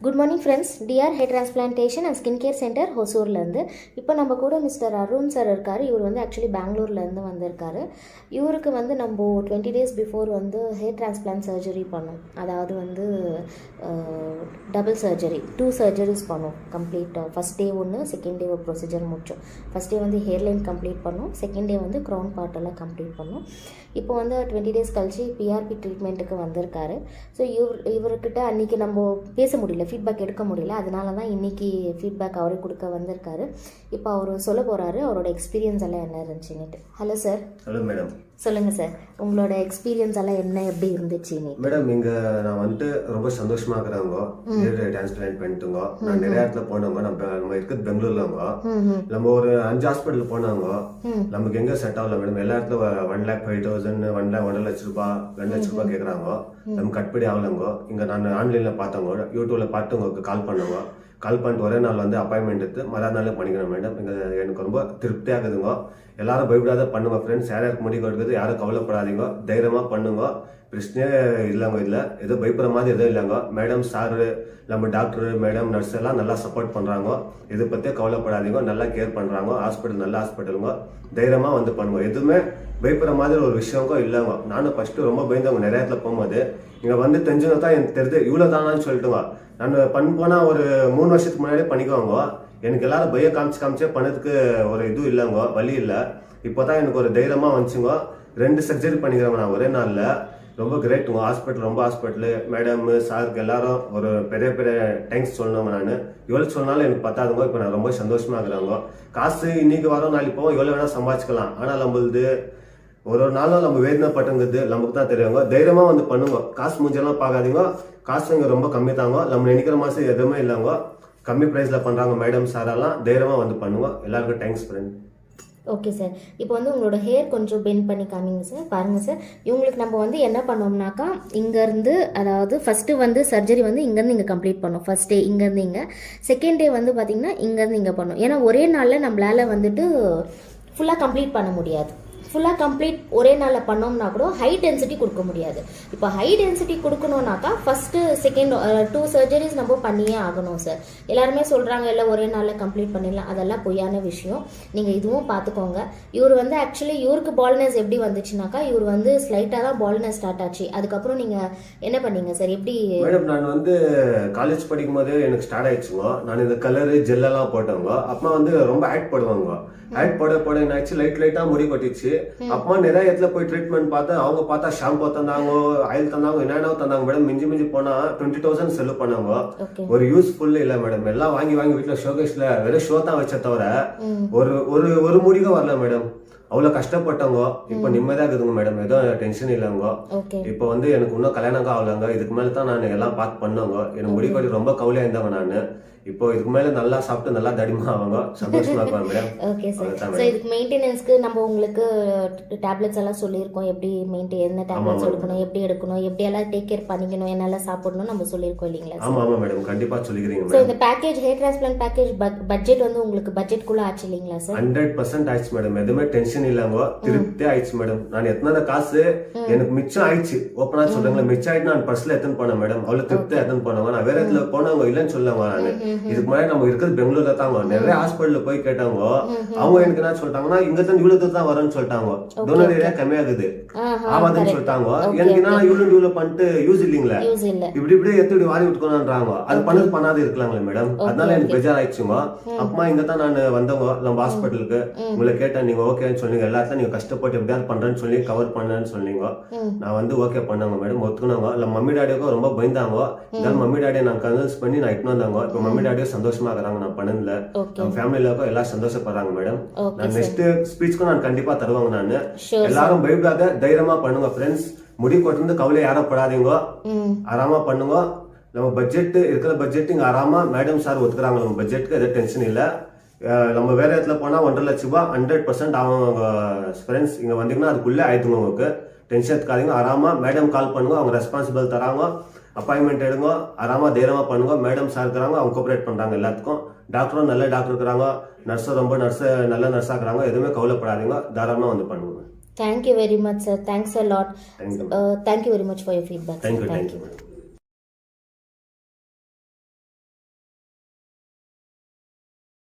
Good morning friends, DR hair transplantation and skin care centre ஹொசூர்லேருந்து. இப்போ நம்ம கூட மிஸ்டர் அருண் சார் இருக்கார். இவர் வந்து ஆக்சுவலி பெங்களூர்லேருந்து வந்திருக்காரு. இவருக்கு வந்து நம்ம 20 days பிஃபோர் வந்து ஹேர் டிரான்ஸ்பிளான்ட் சர்ஜரி பண்ணோம். அதாவது வந்து டபுள் சர்ஜரி 2 surgeries பண்ணோம் கம்ப்ளீட்டாக. ஃபஸ்ட் டே ஒன்று, செகண்ட் டே ஒரு ப்ரொசீஜர் முடித்தோம். ஃபஸ்ட் டே வந்து ஹேர்லைன் கம்ப்ளீட் பண்ணோம், செகண்ட் டே வந்து க்ரௌன் பார்ட்டெல்லாம் கம்ப்ளீட் பண்ணோம். இப்போ வந்து 20 days கழிச்சு பிஆர்பி ட்ரீட்மெண்ட்டுக்கு வந்திருக்காரு. ஸோ இவர்கிட்ட அன்றைக்கி நம்ம பேச முடியல, ஃபீட்பேக் எடுக்க முடியல. அதனால தான் இன்றைக்கி ஃபீட்பேக் அவரே கொடுக்க வந்திருக்காரு. இப்போ அவர் சொல்ல போகிறாரு அவரோட எக்ஸ்பீரியன்ஸ் எல்லாம் என்ன இருந்துச்சுன்னுட்டு. Hello sir. Hello madam. சொல்லுங்கள் சார், உங்களோட எக்ஸ்பீரியன்ஸ் எல்லாம் என்ன, எப்படி இருந்துச்சு மேடம்? இங்கே நான் வந்துட்டு ரொம்ப சந்தோஷமா இருக்கிறாங்க. ஹேர் டிரான்ஸ்பிளான்ட் பண்ணிட்டுங்க. நான் நிறைய இடத்துல போனவங்க. நம்ம இருக்கிறது பெங்களூர்லங்க. நம்ம ஒரு 5 ஹாஸ்பிட்டல் போனாங்க. நமக்கு எங்க செட் ஆகல மேடம். எல்லா இடத்துல 1,05,000 1 லட்ச ரூபாய் 2 லட்ச ரூபாய் கேட்குறாங்க. நமக்கு கட்டுப்படி ஆகலங்க. இங்கே நான் ஆன்லைனில் பார்த்தவங்க, யூடியூப்ல பார்த்து உங்களுக்கு கால் பண்ணுங்க. கால் பண்ணிட்டு ஒரே நாள் வந்து அப்பாயின்மெண்ட் எடுத்து மறுநாள் பண்ணிக்கிறேன் மேடம். இங்கே எனக்கு ரொம்ப திருப்தியாக இருக்குதுங்க. எல்லாரும் பயப்படாத பண்ணுங்க ஃப்ரெண்ட்ஸ். யாருக்கு முடி கொடுக்குது, யாரும் கவலைப்படாதீங்க, தைரியமாக பண்ணுங்க. பிரச்சனையே இல்லைங்க. இல்லை ஏதோ பயப்படுற மாதிரி எதுவும் இல்லைங்க. மேடம், சாரு, நம்ம டாக்டரு, மேடம், நர்ஸ் எல்லாம் நல்லா சப்போர்ட் பண்ணுறாங்க. இதை பற்றி கவலைப்படாதீங்க, நல்லா கேர் பண்ணுறாங்க. ஹாஸ்பிட்டல் நல்ல ஹாஸ்பிட்டலுங்க. தைரியமாக வந்து பண்ணுங்க. எதுவுமே பயப்படுற மாதிரி ஒரு விஷயங்க இல்லைங்க. நானும் ஃபஸ்ட்டு ரொம்ப பயந்தவங்க நிறைய இடத்துல போகும்போது. இங்கே வந்து தெரிஞ்சுங்க தான் எனக்கு தெரியுது இவ்வளோ தானான்னு சொல்லிட்டுங்க. நான் பண்ண போனால் ஒரு 3 வருஷத்துக்கு முன்னாடியே பண்ணிக்குவாங்க. எனக்கு எல்லாரும் பைய காமிச்சே பண்ணதுக்கு ஒரு இது இல்லைங்க, வழி இல்லை. இப்போ தான் எனக்கு ஒரு தைரியமாக வந்துச்சுங்க. 2 சர்ஜரி பண்ணிக்கிறேங்க நான் ஒரே நாளில். ரொம்ப கிரேட்டுங்க. ஹாஸ்பிட்டலு மேடம், சாருக்கு எல்லாரும் ஒரு பெரிய தேங்க்ஸ் சொல்லணுங்க. நான் இவ்வளோ சொன்னாலும் எனக்கு பத்தாதுங்க. இப்போ நான் ரொம்ப சந்தோஷமாக இருக்கிறாங்க. காசு இன்னைக்கு வரோம் நாளைக்கு போவோம், எவ்வளோ வேணால் சம்பாதிச்சுக்கலாம். ஆனால் நம்மளுது ஒரு நாளும் நம்ம வேதனைப்பட்டுங்கிறது நமக்கு தான் தெரியுங்க. தைரியமா வந்து பண்ணுங்க. காசு முடிஞ்செல்லாம் பார்க்காதீங்க. காசு இங்கே ரொம்ப கம்மி தாங்க. நம்ம நினைக்கிற மாதம் எதுவுமே இல்லைங்க. கம்மி ப்ரைஸ்ல பண்றாங்க மேடம், சாரெல்லாம். தைரியமா வந்து பண்ணுங்க. எல்லாருக்கும் தேங்க்ஸ் ஃப்ரெண்ட். Okay sir. இப்போ வந்து உங்களோட ஹேர் கொஞ்சம் பெண்ட் பண்ணி காமிங்க சார். பாருங்கள் சார், இவங்களுக்கு நம்ம வந்து என்ன பண்ணோம்னாக்கா, இங்கேருந்து அதாவது ஃபஸ்ட்டு வந்து சர்ஜரி வந்து இங்கேருந்து இங்கே கம்ப்ளீட் பண்ணோம். ஃபஸ்ட் டே இங்கேருந்து இங்கே, செகண்ட் டே வந்து பார்த்திங்கன்னா இங்கேருந்து இங்கே பண்ணோம். ஏன்னா ஒரே நாளில் நம்மளால் வந்துட்டு ஃபுல்லாக கம்ப்ளீட் பண்ண முடியாது. ஃபுல்லாக கம்ப்ளீட் ஒரே நாளில் பண்ணோம்னா கூட ஹை டென்சிட்டி கொடுக்க முடியாது. இப்போ ஹை டென்சிட்டி கொடுக்கணுன்னாக்கா ஃபஸ்ட்டு செகண்ட் 2 surgeries நம்ம பண்ணியே ஆகணும் சார். எல்லாருமே சொல்கிறாங்க இல்லை ஒரே நாளில் கம்ப்ளீட் பண்ணிடலாம். அதெல்லாம் பொய்யான விஷயம். நீங்கள் இதுவும் பார்த்துக்கோங்க. இவர் வந்து ஆக்சுவலி இவருக்கு பால்னஸ் எப்படி வந்துச்சுனாக்கா, இவர் வந்து ஸ்லைட்டாக தான் பால்னஸ் ஸ்டார்ட் ஆச்சு. அதுக்கப்புறம் நீங்கள் என்ன பண்ணீங்க சார்? எப்படி மேடம்? நான் வந்து காலேஜ் படிக்கும் போதே எனக்கு ஸ்டார்ட் ஆயிடுச்சுங்க. நான் இந்த கலரு ஜெல்லெல்லாம் போட்டவங்க. அப்பா வந்து ரொம்ப ஆட் போடுவாங்க. ஆட் போட என்னாச்சு, லைட்டாக முடி கொட்டிச்சு. அப்பா நிறைய இடத்துல போய் ட்ரீட்மெண்ட் பார்த்து அவங்க பார்த்தா ஷாம்பு தந்தாங்க, ஆயில் தந்தாங்க, என்னென்ன தந்தாங்க மேடம். மிஞ்சி போனா 20,000 செலவு பண்ணாங்க. ஒரு யூஸ்ஃபுல் இல்ல மேடம். எல்லாம் வாங்கி வீட்டுல ஷோகேஸ்ல வெறும் ஷோ தான் வச்ச தவிர ஒரு முடிக்கும் வரல மேடம். அவ்வளவு கஷ்டப்பட்டவங்க. இப்ப நிம்மதியா இருக்குதுங்க மேடம். எதுவும் டென்ஷன் இல்லைங்க. இப்ப வந்து எனக்கு இன்னும் கல்யாணம் ஆகலங்க. இதுக்கு மேல தான் நான் எல்லாம் பார்த்து பண்ணுவாங்க. எனக்கு முடி கொட்டி ரொம்ப கவலையா இருந்தாங்க. நான் இப்போ இதுக்கு மேல நல்லா சாப்பிட்டு நல்லா தடிமா ஆவாங்க. சந்தோஷமா இருப்பாங்க மேடம். Okay sir. ஸோ இதுக்கு மெயின்டெனன்ஸ்க்கு நம்ம உங்களுக்கு டேப்லெட்ஸ் எல்லாம் சொல்லியிருக்கோம். எப்படி என்ன டேப்லெட்ஸ் எடுக்கணும், எப்படி எடுக்கணும், எப்படி எல்லாம் டேக் கேர் பண்ணிக்கணும், என்னெல்லாம் சாப்பிடணும் நம்ம சொல்லியிருக்கோம் இல்லைங்களா? ஆமா மேடம், கண்டிப்பா சொல்லிக்கிறீங்க. ஸோ இந்த package hair transplant package budget வந்து உங்களுக்கு பட்ஜெட்குள்ள ஆச்சு இல்லைங்களா சார்? 100% ஆயிடுச்சு மேடம். எதுவுமே டென்ஷன் இல்லைங்க. திருப்தி ஆயிடுச்சு மேடம். நான் எத்தனை காசு எனக்கு மிச்சம் ஆயிடுச்சு. ஓப்பனா சொல்றேங்களா, மிச்சம் ஆயிட்டு நான் பர்ஸ்ல எத்தனை போனேன் மேடம். அவ்வளவு திருப்தி எத்தனை போனவங்க. நான் வேற இடத்துல போனவங்க இல்லைன்னு சொல்லுவாங்க. நான் இதுக்கு முன்னாடி நம்ம இருக்கிறது பெங்களூர்ல தாங்க. நிறைய ஹாஸ்பிட்டல்ல போய் கேட்டாங்க. அவங்க எனக்கு என்ன சொல்லிட்டாங்கன்னா, இங்க தான் இவ்வளவு தான் வரும்னு சொல்லிட்டாங்க. டோனர் ஏரியா கம்மியாகுது ஆவாதுன்னு சொல்லிட்டாங்க. எனக்கு நான் இவ்வளவு பண்ணிட்டு யூஸ் இல்லைங்களா, இப்படி எப்படி வாரி விட்டுக்கணும்ன்றாங்க. அது பண்ணாது இருக்கலாங்களே மேடம். அதனால எனக்கு பெஜார் ஆயிடுச்சுங்க. அப்பமா இங்க தான் நான் வந்தவங்க நம்ம ஹாஸ்பிட்டலுக்கு. உங்களை கேட்டேன், நீங்க ஓகேன்னு சொன்னீங்க. எல்லாத்தையும் நீங்க கஷ்டப்பட்டு எப்படியாவது பண்றேன்னு சொல்லி கவர் பண்ணேன்னு சொன்னீங்க. நான் வந்து ஓகே பண்ணாங்க மேடம். ஒத்துக்கினாங்க. இல்ல மம்மி டாடியோக்கும் ரொம்ப பயந்தாங்க. இருந்தாலும் மம்மி டாடியை நான் கன்வின்ஸ் பண்ணி நான் இட்டு வந்தாங்க. இப்ப மம்மி டாடியும் சந்தோஷமா இருக்கிறாங்க. நான் பண்ணதுல நம்ம ஃபேமிலில எல்லாம் சந்தோஷப்படுறாங்க மேடம். நான் நெக்ஸ்ட் ஸ்பீச்சுக்கும் நான் கண்டிப்பா தருவாங்க. நான் எல்லாரும் பயப்படாத, தைரியமா பண்ணுங்க ஃப்ரெண்ட்ஸ். முடி கொட்டிருந்து கவலை யாரும் படாதீங்க. ஆராமா பண்ணுங்க. நம்ம பட்ஜெட் இருக்கிற பட்ஜெட் இங்க ஆராமா மேடம் சார் ஒத்துக்கிறாங்க. நம்ம பட்ஜெட்டுக்கு எதுவும் டென்ஷன் இல்லை. நம்ம வேற இடத்துல போனா 1.5 லட்ச ரூபாய் 100% ஆகும் ஃப்ரெண்ட்ஸ். இங்க வந்தீங்கன்னா அதுக்குள்ளே ஆயிடுங்க. உங்களுக்கு டென்ஷன் எடுத்துக்காதீங்க. ஆராமா மேடம் கால் பண்ணுங்க. அவங்க ரெஸ்பான்சிபிள் தராங்க. அப்பாயின்மெண்ட் எடுங்க. ஆராமா தைரியமா பண்ணுங்க. மேடம் சார் இருக்கிறாங்க, அவங்க கோஆபரேட் பண்றாங்க எல்லாத்துக்கும். டாக்டரும் நல்ல டாக்டர் இருக்கிறாங்க. நர்ஸும் ரொம்ப நல்ல நர்ஸா இருக்கிறாங்க. எதுவுமே கவலைப்படாதீங்க, தாராளமா வந்து பண்ணுங்க. Thank you very much sir. Thanks a lot. Thank you very much for your feedback. Thank you.